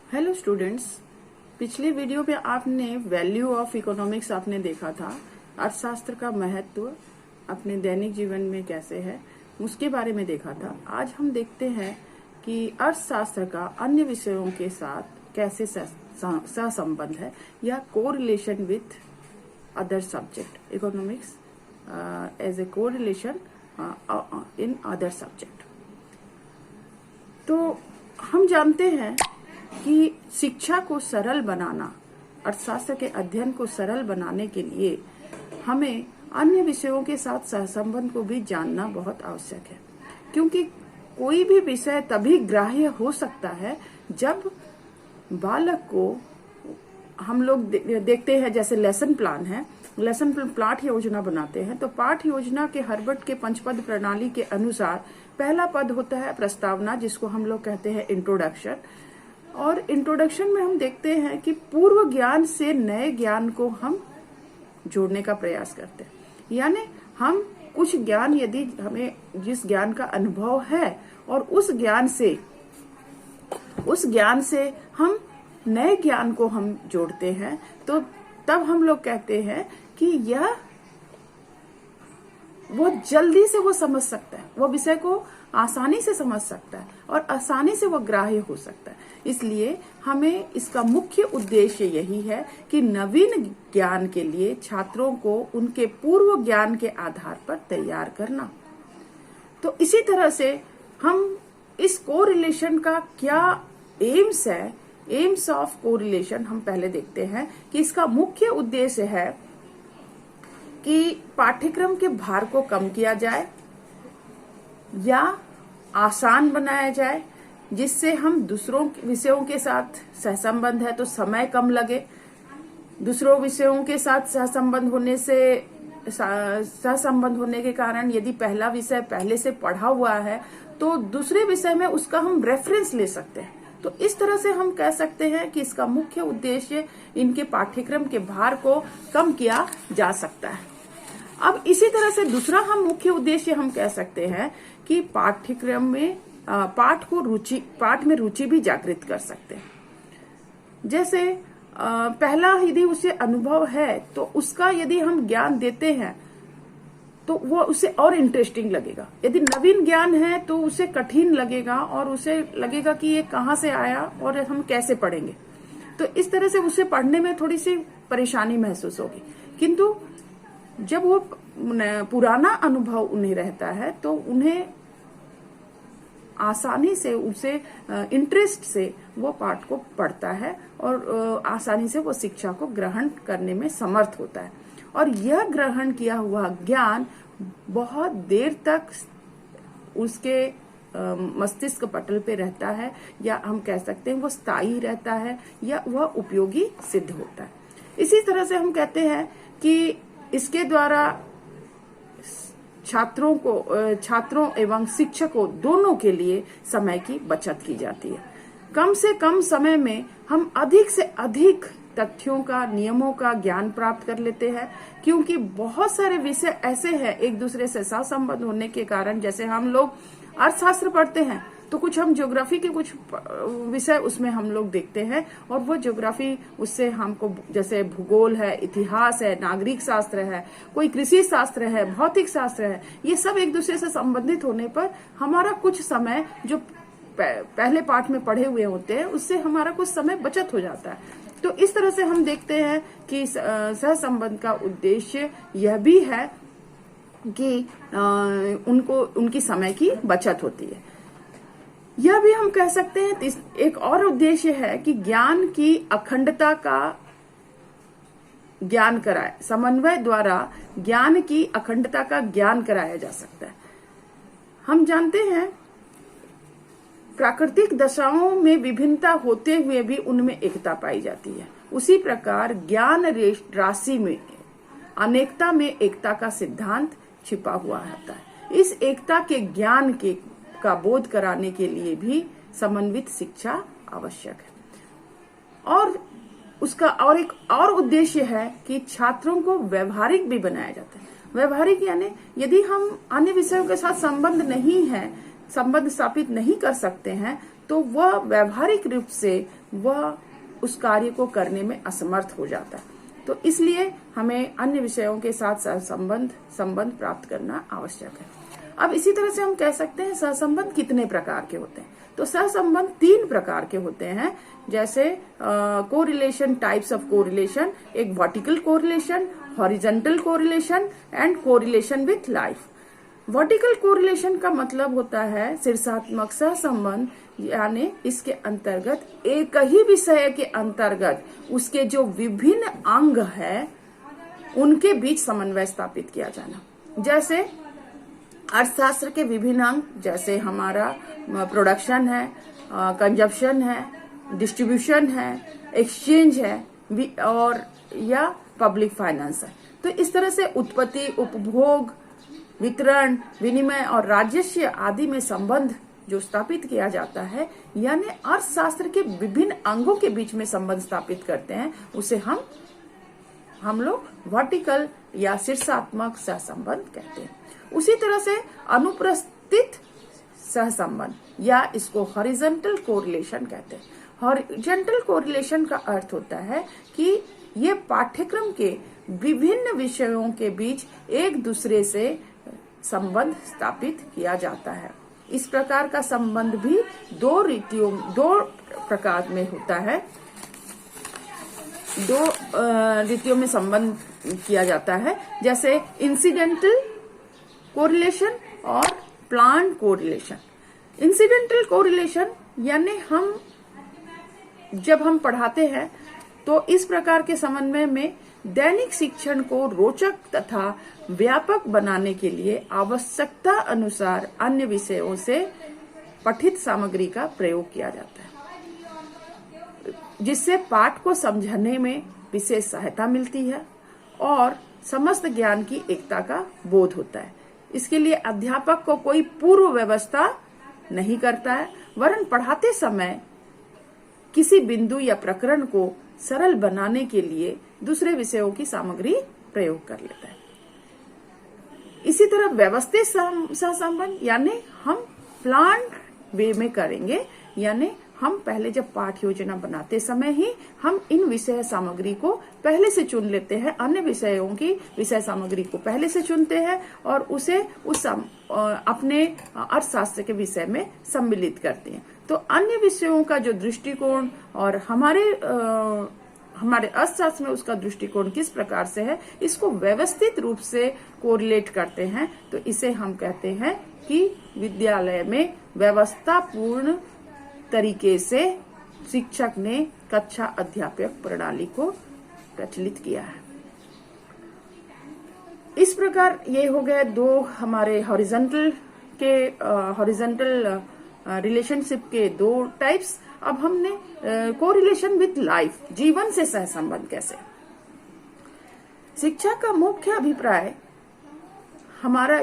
Hello students, पिछले video में आपने वैल्यू ऑफ इकोनॉमिक्स आपने देखा था। अर्थशास्त्र का महत्व अपने दैनिक जीवन में कैसे है उसके बारे में देखा था। आज हम देखते हैं कि अर्थशास्त्र का अन्य विषयों के साथ कैसे सहसंबंध है या correlation with other subject. Economics as a correlation in other subject. तो हम जानते हैं कि शिक्षा को सरल बनाना, अर्थशास्त्र के अध्ययन को सरल बनाने के लिए हमें अन्य विषयों के साथ सहसंबंध को भी जानना बहुत आवश्यक है, क्योंकि कोई भी विषय तभी ग्राह्य हो सकता है जब बालक को हम लोग देखते हैं, जैसे लेसन प्लान है, लेसन पाठ योजना बनाते हैं, तो पाठ योजना के हर्बर्ट के पंचपद प्रणाली के अनुसार पहला पद होता है प्रस्तावना, जिसको हम लोग कहते हैं इंट्रोडक्शन। और इंट्रोडक्शन में हम देखते हैं कि पूर्व ज्ञान से नए ज्ञान को हम जोड़ने का प्रयास करते हैं। यानी हम कुछ ज्ञान, यदि हमें जिस ज्ञान का अनुभव है और उस ज्ञान से हम नए ज्ञान को हम जोड़ते हैं, तो तब हम लोग कहते हैं कि यह वो जल्दी से वो समझ सकता है, वो विषय को आसानी से समझ सकता है और आसानी से वो ग्राह्य हो सकता है। इसलिए हमें इसका मुख्य उद्देश्य यही है कि नवीन ज्ञान के लिए छात्रों को उनके पूर्व ज्ञान के आधार पर तैयार करना। तो इसी तरह से हम इस कोरिलेशन का क्या एम्स है, एम्स ऑफ कोरिलेशन हम पहले देखते हैं कि इसका मुख्य उद्देश्य है कि पाठ्यक्रम के भार को कम किया जाए या आसान बनाया जाए, जिससे हम दूसरों विषयों के साथ सहसंबंध है तो समय कम लगे। दूसरों विषयों के साथ सहसंबंध होने के कारण यदि पहला विषय पहले से पढ़ा हुआ है तो दूसरे विषय में उसका हम रेफरेंस ले सकते हैं। तो इस तरह से हम कह सकते हैं कि इसका मुख्य उद्देश्य इनके पाठ्यक्रम के भार को कम किया जा सकता है। अब इसी तरह से दूसरा हम मुख्य उद्देश्य हम कह सकते हैं कि पाठ्यक्रम में पाठ में रुचि भी जागृत कर सकते हैं। जैसे पहला यदि उसे अनुभव है तो उसका यदि हम ज्ञान देते हैं तो वो उसे और इंटरेस्टिंग लगेगा। यदि नवीन ज्ञान है तो उसे कठिन लगेगा और उसे लगेगा कि ये कहाँ से आया और हम कैसे पढ़ेंगे। तो इस तरह से उसे पढ़ने में थोड़ी सी परेशानी महसूस होगी। किंतु जब वो पुराना अनुभव उन्हें रहता है तो उन्हें आसानी से, उसे इंटरेस्ट से वो पाठ को पढ़ता है और आसानी से वो शिक्षा को ग्रहण करने में समर्थ होता है। और यह ग्रहण किया हुआ ज्ञान बहुत देर तक उसके मस्तिष्क पटल पे रहता है, या हम कह सकते हैं वो स्थायी रहता है, या वह उपयोगी सिद्ध होता है। इसी तरह से हम कहते हैं कि इसके द्वारा छात्रों एवं शिक्षकों दोनों के लिए समय की बचत की जाती है। कम से कम समय में हम अधिक से अधिक तथ्यों का, नियमों का ज्ञान प्राप्त कर लेते हैं, क्योंकि बहुत सारे विषय ऐसे हैं एक दूसरे से सहसंबंध होने के कारण। जैसे हम लोग अर्थशास्त्र पढ़ते हैं तो कुछ हम ज्योग्राफी के कुछ विषय उसमें हम लोग देखते हैं, और वो ज्योग्राफी उससे हमको, जैसे भूगोल है, इतिहास है, नागरिक शास्त्र है, कोई कृषि शास्त्र है, भौतिक शास्त्र है, ये सब एक दूसरे से संबंधित होने पर हमारा कुछ समय जो पहले पाठ में पढ़े हुए होते हैं उससे हमारा कुछ समय बचत हो जाता है। तो इस तरह से हम देखते हैं कि सहसंबंध का उद्देश्य यह भी है कि उनकी समय की बचत होती है। यह भी हम कह सकते हैं एक और उद्देश्य है कि ज्ञान की अखंडता का ज्ञान कराए, समन्वय द्वारा ज्ञान की अखंडता का ज्ञान कराया जा सकता है। हम जानते हैं प्राकृतिक दशाओं में विभिन्नता होते हुए भी उनमें एकता पाई जाती है। उसी प्रकार ज्ञान राशि में अनेकता में एकता का सिद्धांत छिपा हुआ रहता है। इस एकता के ज्ञान का बोध कराने के लिए भी समन्वित शिक्षा आवश्यक है। और उसका और एक और उद्देश्य है कि छात्रों को व्यवहारिक भी बनाया जाता है। व्यवहारिक यानी यदि हम अन्य विषयों के साथ संबंध स्थापित नहीं कर सकते हैं तो वह व्यवहारिक रूप से वह उस कार्य को करने में असमर्थ हो जाता है। तो इसलिए हमें अन्य विषयों के साथ संबंध प्राप्त करना आवश्यक है। अब इसी तरह से हम कह सकते हैं सहसंबंध कितने प्रकार के होते हैं। तो सहसंबंध 3 प्रकार के होते हैं, जैसे कोरिलेशन, टाइप्स ऑफ कोरिलेशन, एक vertical correlation, horizontal correlation and correlation with life. Vertical correlation का मतलब होता है शीर्षात्मक सहसंबंध, यानी इसके अंतर्गत एक ही विषय के अंतर्गत उसके जो विभिन्न अंग है उनके बीच समन्वय स्थापित किया जाना। जैसे अर्थशास्त्र के विभिन्न अंग, जैसे हमारा प्रोडक्शन है, कंजप्शन है, डिस्ट्रीब्यूशन है, एक्सचेंज है और या पब्लिक फाइनेंस है। तो इस तरह से उत्पत्ति, उपभोग, वितरण, विनिमय और राजस्व आदि में संबंध जो स्थापित किया जाता है, यानी अर्थशास्त्र के विभिन्न अंगों के बीच में संबंध स्थापित करते हैं, उसे हम लोग वर्टिकल या शीर्षात्मक सहसंबंध कहते हैं। उसी तरह से अनुप्रस्थित सहसंबंध या इसको हॉरिजॉन्टल कोरिलेशन कहते हैं। हॉरिजॉन्टल कोरिलेशन का अर्थ होता है कि ये पाठ्यक्रम के विभिन्न विषयों के बीच एक दूसरे से संबंध स्थापित किया जाता है। इस प्रकार का संबंध भी दो प्रकार में होता है, 2 रीतियों में संबंध किया जाता है, जैसे इंसिडेंटल कोरिलेशन और प्लान कोरिलेशन। इंसिडेंटल कोरिलेशन यानी जब हम पढ़ाते हैं तो इस प्रकार के समन्वय में दैनिक शिक्षण को रोचक तथा व्यापक बनाने के लिए आवश्यकता अनुसार अन्य विषयों से पठित सामग्री का प्रयोग किया जाता है, जिससे पाठ को समझने में विशेष सहायता मिलती है और समस्त ज्ञान की एकता का बोध होता है। इसके लिए अध्यापक को कोई पूर्व व्यवस्था नहीं करता है, वरन पढ़ाते समय किसी बिंदु या प्रकरण को सरल बनाने के लिए दूसरे विषयों की सामग्री प्रयोग कर लेता है। इसी तरह व्यवस्थित सहसंबंध यानी हम प्लान वे में करेंगे, यानी हम पहले जब पाठ योजना बनाते समय ही हम इन विषय सामग्री को पहले से चुन लेते हैं, अन्य विषयों की विषय सामग्री को पहले से चुनते हैं और उसे अपने अर्थशास्त्र के विषय में सम्मिलित करते हैं। तो अन्य विषयों का जो दृष्टिकोण और हमारे अर्थशास्त्र में उसका दृष्टिकोण किस प्रकार से है, इसको व्यवस्थित रूप से कोरिलेट करते हैं। तो इसे हम कहते हैं कि विद्यालय में व्यवस्थापूर्ण तरीके से शिक्षक ने कक्षा अध्यापक प्रणाली को प्रचलित किया है। इस प्रकार ये हो गए 2 हमारे हॉरिजॉन्टल रिलेशनशिप के 2 टाइप्स। अब हमने कोरिलेशन विथ लाइफ, जीवन से सहसंबंध कैसे। शिक्षा का मुख्य अभिप्राय, हमारा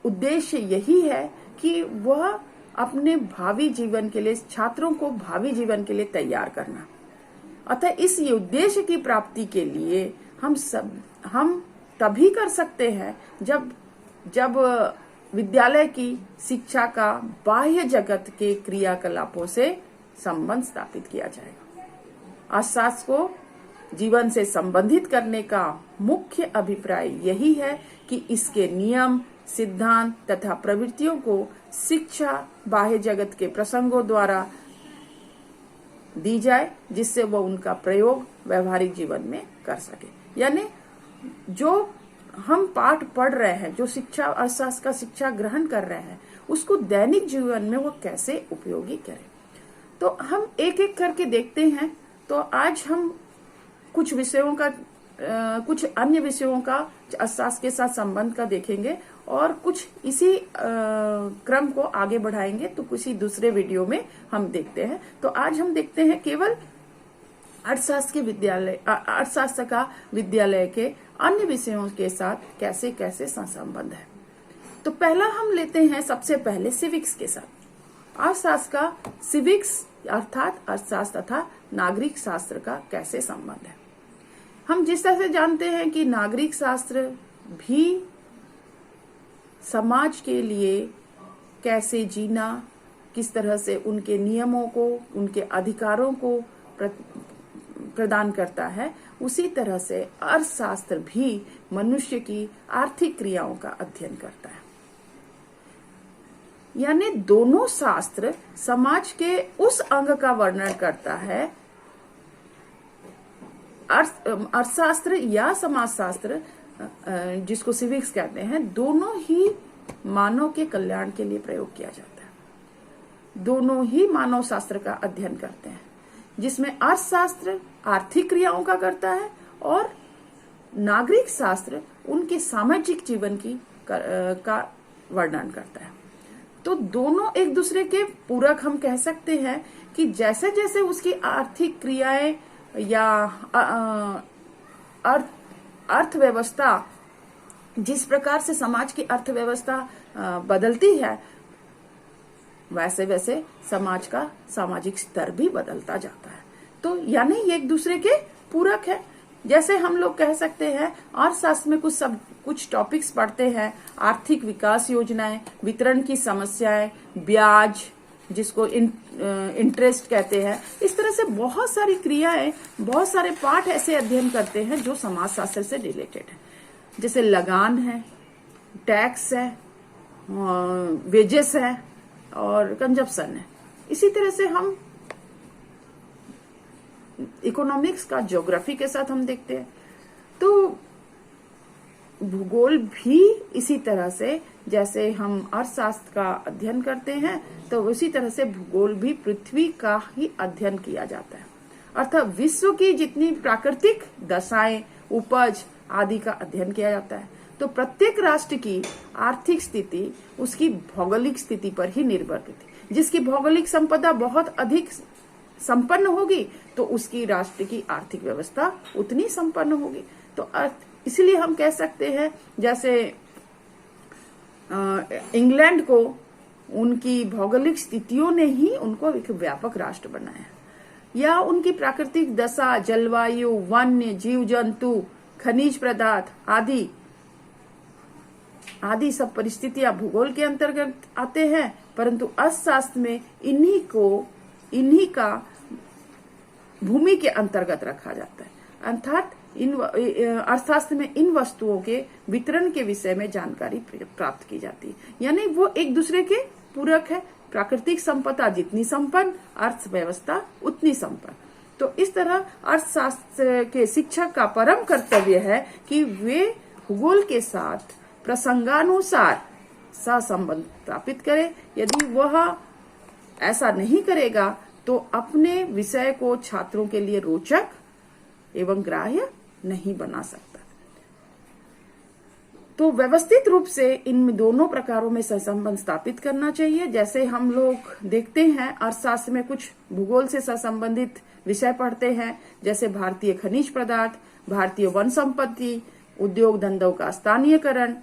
उद्देश्य यही है कि वह अपने भावी जीवन के लिए, छात्रों को भावी जीवन के लिए तैयार करना। अतः इस उद्देश्य की प्राप्ति के लिए हम तभी कर सकते हैं जब विद्यालय की शिक्षा का बाह्य जगत के क्रियाकलापों से संबंध स्थापित किया जाएगा। अर्थशास्त्र को जीवन से संबंधित करने का मुख्य अभिप्राय यही है कि इसके नियम, सिद्धांत तथा प्रवृत्तियों को शिक्षा बाह्य जगत के प्रसंगों द्वारा दी जाए, जिससे वह उनका प्रयोग व्यवहारिक जीवन में कर सके। यानी जो हम पाठ पढ़ रहे हैं, जो शिक्षा अर्थशास्त्र का शिक्षा ग्रहण कर रहे हैं, उसको दैनिक जीवन में वो कैसे उपयोगी करें। तो हम एक एक करके देखते हैं। तो आज हम कुछ विषयों का कुछ अन्य विषयों का अर्थशास्त्र के साथ संबंध का देखेंगे और कुछ इसी क्रम को आगे बढ़ाएंगे। तो किसी दूसरे वीडियो में हम देखते हैं। तो आज हम देखते हैं केवल अर्थशास्त्र का विद्यालय के अन्य विषयों के साथ कैसे कैसे संबंध है। तो पहला हम लेते हैं सबसे पहले सिविक्स के साथ। अर्थशास्त्र का सिविक्स अर्थात अर्थशास्त्र तथा नागरिक शास्त्र का कैसे संबंध है। हम जिस तरह से जानते हैं कि नागरिक शास्त्र भी समाज के लिए कैसे जीना, किस तरह से उनके नियमों को, उनके अधिकारों को प्रदान करता है, उसी तरह से अर्थशास्त्र भी मनुष्य की आर्थिक क्रियाओं का अध्ययन करता है। यानी दोनों शास्त्र समाज के उस अंग का वर्णन करता है, अर्थशास्त्र या समाजशास्त्र जिसको सिविक्स कहते हैं, दोनों ही मानव के कल्याण के लिए प्रयोग किया जाता है। दोनों ही मानव शास्त्र का अध्ययन करते हैं, जिसमें अर्थशास्त्र आर्थिक क्रियाओं का करता है और नागरिक शास्त्र उनके सामाजिक जीवन का वर्णन करता है। तो दोनों एक दूसरे के पूरक हम कह सकते हैं कि जैसे जैसे उसकी आर्थिक क्रियाएं या अर्थव्यवस्था, जिस प्रकार से समाज की अर्थव्यवस्था बदलती है, वैसे वैसे समाज का सामाजिक स्तर भी बदलता जाता है। तो यानी ये एक दूसरे के पूरक है। जैसे हम लोग कह सकते हैं, अर्थशास्त्र में कुछ टॉपिक्स पढ़ते हैं, आर्थिक विकास योजनाएं, वितरण की समस्याएं, ब्याज जिसको इंटरेस्ट कहते हैं, इस तरह से बहुत सारी क्रियाएं, बहुत सारे पाठ ऐसे अध्ययन करते हैं जो समाजशास्त्र से रिलेटेड है। जैसे लगान है, टैक्स है, वेजेस है और कंजप्शन है। इसी तरह से हम इकोनॉमिक्स का ज्योग्राफी के साथ हम देखते हैं। तो भूगोल भी इसी तरह से, जैसे हम अर्थशास्त्र का अध्ययन करते हैं, तो उसी तरह से भूगोल भी पृथ्वी का ही अध्ययन किया जाता है। अर्थात विश्व की जितनी प्राकृतिक दशाएं, उपज आदि का अध्ययन किया जाता है। तो प्रत्येक राष्ट्र की आर्थिक स्थिति उसकी भौगोलिक स्थिति पर ही निर्भर करती है। जिसकी भौगोलिक संपदा बहुत अधिक संपन्न होगी, तो उसकी राष्ट्र की आर्थिक व्यवस्था उतनी संपन्न होगी। तो इसलिए हम कह सकते हैं, जैसे इंग्लैंड को उनकी भौगोलिक स्थितियों ने ही उनको एक व्यापक राष्ट्र बनाया, या उनकी प्राकृतिक दशा, जलवायु, वन्य जीव जंतु, खनिज पदार्थ आदि सब परिस्थितियां भूगोल के अंतर्गत आते हैं। परंतु अर्थशास्त्र में इन्हीं का भूमि के अंतर्गत रखा जाता है। अर्थात अर्थशास्त्र में इन वस्तुओं के वितरण के विषय में जानकारी प्राप्त की जाती है। यानी वो एक दूसरे के पूरक है। प्राकृतिक संपदा जितनी संपन्न, अर्थव्यवस्था उतनी संपन्न। तो इस तरह अर्थशास्त्र के शिक्षक का परम कर्तव्य है कि वे भूगोल के साथ प्रसंगानुसार सहसंबंध स्थापित करें। यदि वह ऐसा नहीं करेगा तो अपने विषय को छात्रों के लिए रोचक एवं ग्राह्य नहीं बना सकता। तो व्यवस्थित रूप से इन दोनों प्रकारों में सहसंबंध स्थापित करना चाहिए। जैसे हम लोग देखते हैं, अर्थशास्त्र में कुछ भूगोल से सहसंबंधित विषय पढ़ते हैं, जैसे भारतीय खनिज पदार्थ, भारतीय वन संपत्ति, उद्योग धंधों का स्थानीयकरण,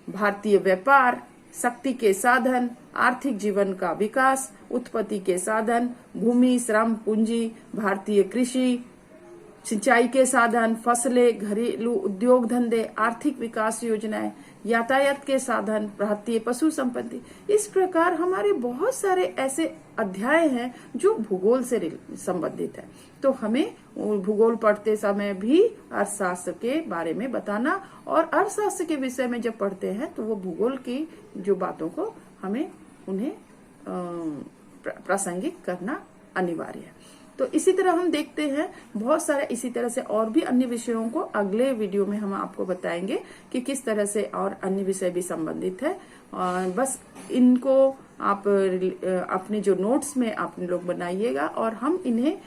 भारतीय व्यापार, शक्ति के साधन, आर्थिक जीवन का विकास, उत्पत्ति के साधन, भूमि, श्रम, पूंजी, भारतीय कृषि, सिंचाई के साधन, फसलें, घरेलू उद्योग धंधे, आर्थिक विकास योजनाएं, यातायात के साधन, भारतीय पशु संपत्ति। इस प्रकार हमारे बहुत सारे ऐसे अध्याय हैं जो भूगोल से संबंधित है। तो हमें भूगोल पढ़ते समय भी अर्थशास्त्र के बारे में बताना, और अर्थशास्त्र के विषय में जब पढ़ते हैं तो वो भूगोल की जो बातों को हमें उन्हें प्रासंगिक करना अनिवार्य है। तो इसी तरह हम देखते हैं बहुत सारे इसी तरह से और भी अन्य विषयों को अगले वीडियो में हम आपको बताएंगे कि किस तरह से और अन्य विषय भी संबंधित है। और बस इनको आप अपने जो नोट्स में आप लोग बनाइएगा, और हम इन्हें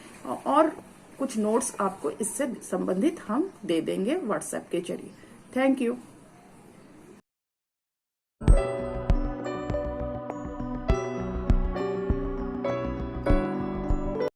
और कुछ नोट्स आपको इससे संबंधित हम दे देंगे व्हाट्सएप के जरिए। Thank you.